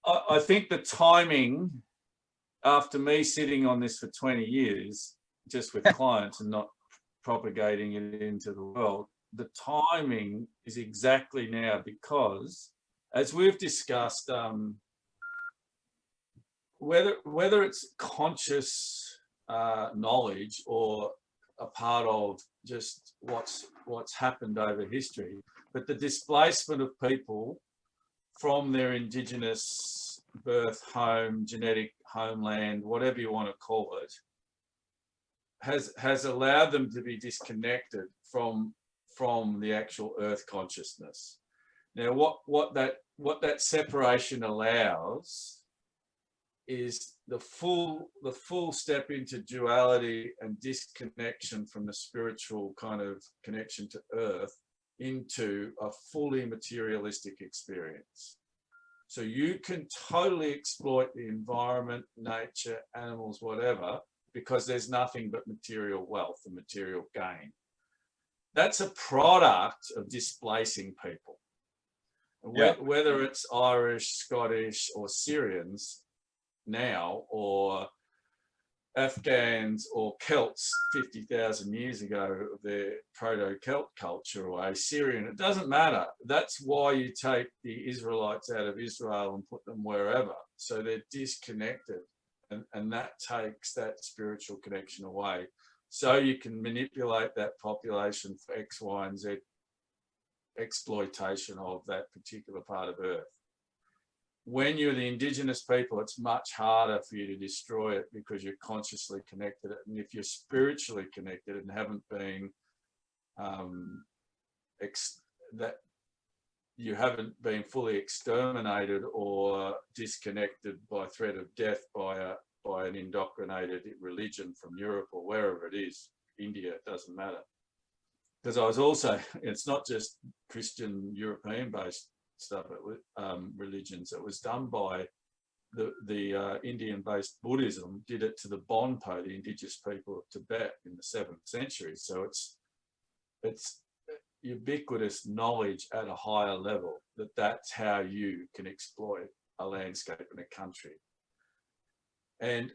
I think the timing, after me sitting on this for 20 years, just with clients and not propagating it into the world, the timing is exactly now because, as we've discussed, whether it's conscious knowledge or a part of just what's happened over history, but the displacement of people from their indigenous birth home, genetic homeland, whatever you want to call it, has allowed them to be disconnected from the actual earth consciousness. Now, what that separation allows is the full step into duality and disconnection from the spiritual kind of connection to earth into a fully materialistic experience. So you can totally exploit the environment, nature, animals, whatever, because there's nothing but material wealth and material gain. That's a product of displacing people. Yeah. Whether it's Irish, Scottish, or Syrians now, or Afghans or Celts 50,000 years ago, their proto-Celt culture, or Assyrian, it doesn't matter. That's why you take the Israelites out of Israel and put them wherever. So they're disconnected, and that takes that spiritual connection away. So you can manipulate that population for X, Y, and Z exploitation of that particular part of Earth. When you're the indigenous people, it's much harder for you to destroy it because you're consciously connected. And if you're spiritually connected and haven't been, that you haven't been fully exterminated or disconnected by threat of death by an indoctrinated religion from Europe or wherever it is, India, it doesn't matter. Because I was also, it's not just Christian European-based stuff, religions. It was done by the Indian-based Buddhism, did it to the Bonpo, the indigenous people of Tibet, in the 7th century. So it's ubiquitous knowledge at a higher level that's how you can exploit a landscape in a country. And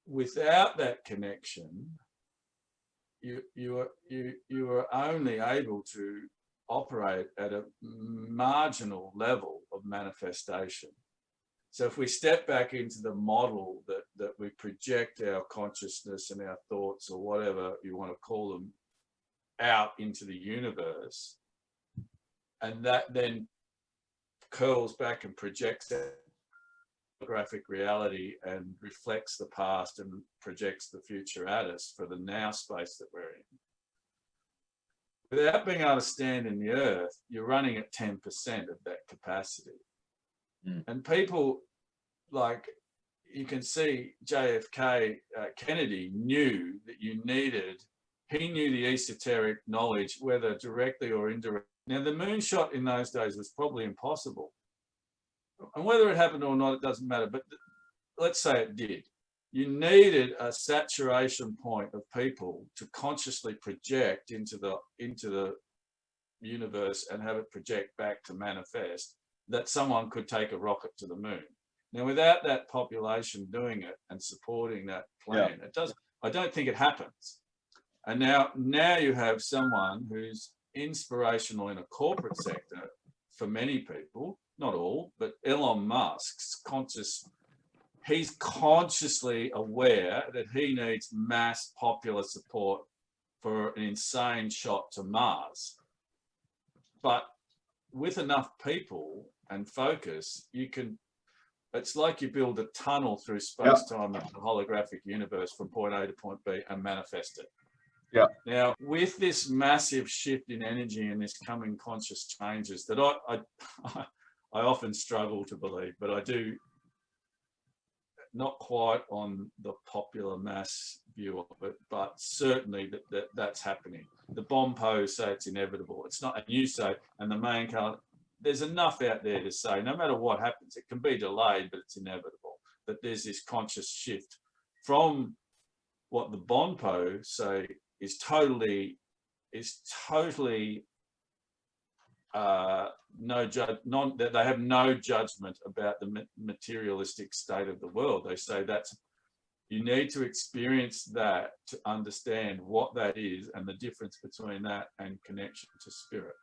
without that connection, you are only able to operate at a marginal level of manifestation. So if we step back into the model that we project our consciousness and our thoughts, or whatever you want to call them, out into the universe, and that then curls back and projects that holographic reality and reflects the past and projects the future at us for the now space that we're in. Without being able to stand in the earth, you're running at 10% of that capacity. And people, like, you can see JFK, Kennedy knew that he knew the esoteric knowledge, whether directly or indirectly. Now, the moonshot in those days was probably impossible. And whether it happened or not, it doesn't matter. But let's say it did. You needed a saturation point of people to consciously project into the universe and have it project back to manifest, that someone could take a rocket to the moon. Now, without that population doing it and supporting that plan, it doesn't. I don't think it happens. And now you have someone who's inspirational in a corporate sector for many people, not all, but Elon Musk's he's consciously aware that he needs mass popular support for an insane shot to Mars. But with enough people and focus, it's like you build a tunnel through space-time and the holographic universe from point A to point B and manifest it. Yeah. Now, with this massive shift in energy and this coming conscious changes that I often struggle to believe, but I do, not quite on the popular mass view of it, but certainly that's happening. The Bonpo say it's inevitable. It's not, and you say, and the main color, there's enough out there to say, no matter what happens, it can be delayed, but it's inevitable. That there's this conscious shift from what the Bonpo say is totally that they have no judgment about the materialistic state of the world. They say you need to experience that to understand what that is and the difference between that and connection to spirit.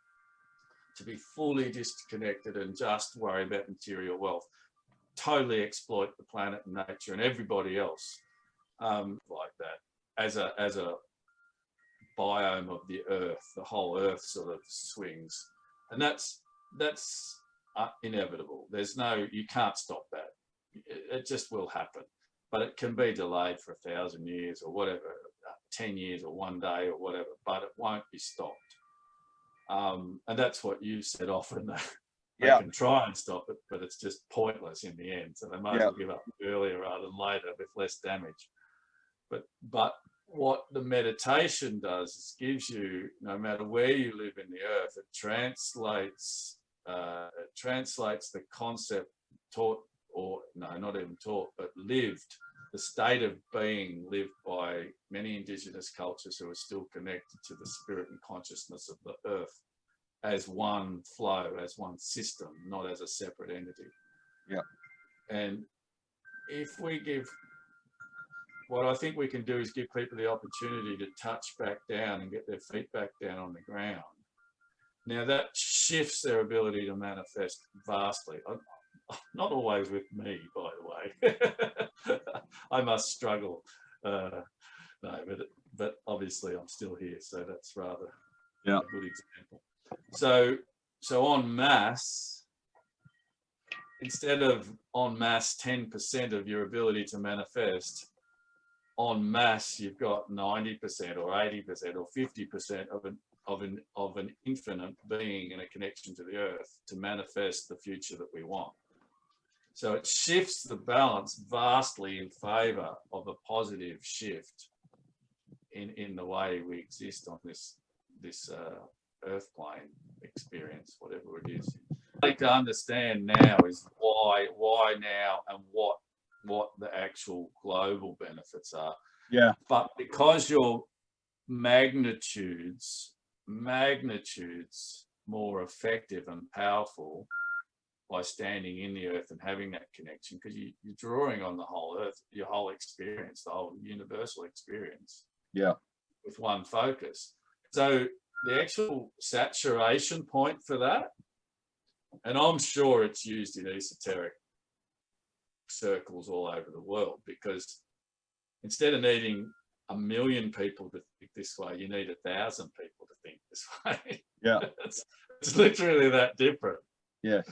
To be fully disconnected and just worry about material wealth, totally exploit the planet and nature and everybody else like that as a biome of the earth. The whole earth sort of swings, and that's inevitable. You can't stop that. It just will happen, but it can be delayed for 1,000 years or whatever, 10 years or 1 day or whatever, but it won't be stopped. And that's what you said often. They can try and stop it, but it's just pointless in the end. So they might as well give up earlier rather than later with less damage. But what the meditation does is gives you, no matter where you live in the earth, it translates the concept taught, or no, not even taught, but lived, the state of being lived by many indigenous cultures who are still connected to the spirit and consciousness of the earth as one flow, as one system, not as a separate entity. Yeah. And if we what I think we can do is give people the opportunity to touch back down and get their feet back down on the ground. Now that shifts their ability to manifest vastly. Not always with me, by the way. I must struggle. No, but obviously I'm still here, so that's rather a good example. So en masse, instead of en masse 10% of your ability to manifest, en masse you've got 90% or 80% or 50% of an infinite being and a connection to the earth to manifest the future that we want. So it shifts the balance vastly in favor of a positive shift in the way we exist on this earth plane experience, whatever it is. What I need to understand now is why now, and what the actual global benefits are. Yeah. But because your magnitudes more effective and powerful by standing in the earth and having that connection, because you're drawing on the whole earth, your whole experience, the whole universal experience. Yeah. With one focus. So the actual saturation point for that, and I'm sure it's used in esoteric circles all over the world, because instead of needing 1 million people to think this way, you need 1,000 people to think this way. Yeah. It's literally that different. Yeah.